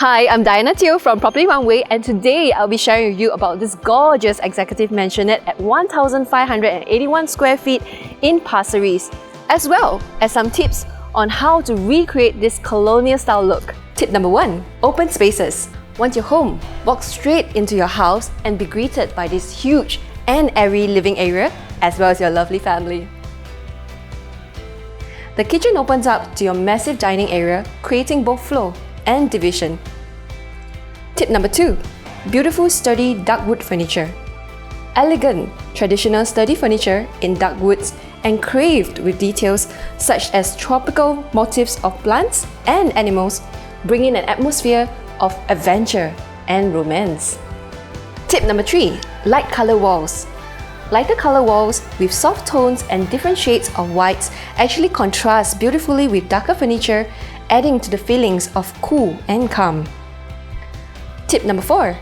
Hi, I'm Diana Teo from Property One Way, and today I'll be sharing with you about this gorgeous executive maisonette at 1,581 square feet in Pasir Ris, as well as some tips on how to recreate this colonial style look. Tip number 1. Open spaces. Want your home? Walk straight into your house and be greeted by this huge and airy living area, as well as your lovely family. The kitchen opens up to your massive dining area, creating both flow and division. Tip number 2. Beautiful sturdy dark wood furniture. Elegant, traditional sturdy furniture in dark woods engraved with details such as tropical motifs of plants and animals, bringing an atmosphere of adventure and romance. Tip number 3. Light color walls. Lighter color walls with soft tones and different shades of whites actually contrast beautifully with darker furniture, adding to the feelings of cool and calm. Tip number 4.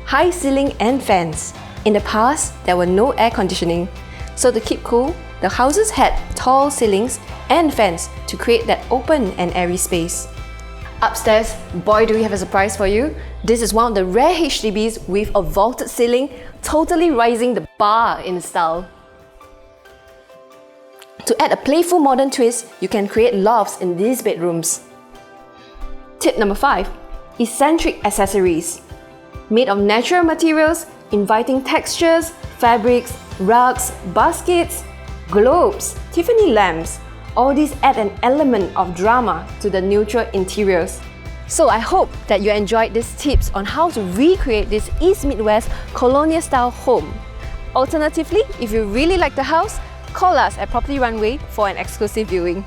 High ceiling and fans. In the past, there were no air conditioning, so to keep cool, the houses had tall ceilings and fans to create that open and airy space. Upstairs, boy do we have a surprise for you. This is one of the rare HDBs with a vaulted ceiling, totally raising the bar in style. To add a playful modern twist, you can create lofts in these bedrooms. Tip number 5. Eccentric accessories. Made of natural materials, inviting textures, fabrics, rugs, baskets, globes, Tiffany lamps, all these add an element of drama to the neutral interiors. So I hope that you enjoyed these tips on how to recreate this East Midwest colonial style home. Alternatively, if you really like the house, call us at Property Runway for an exclusive viewing.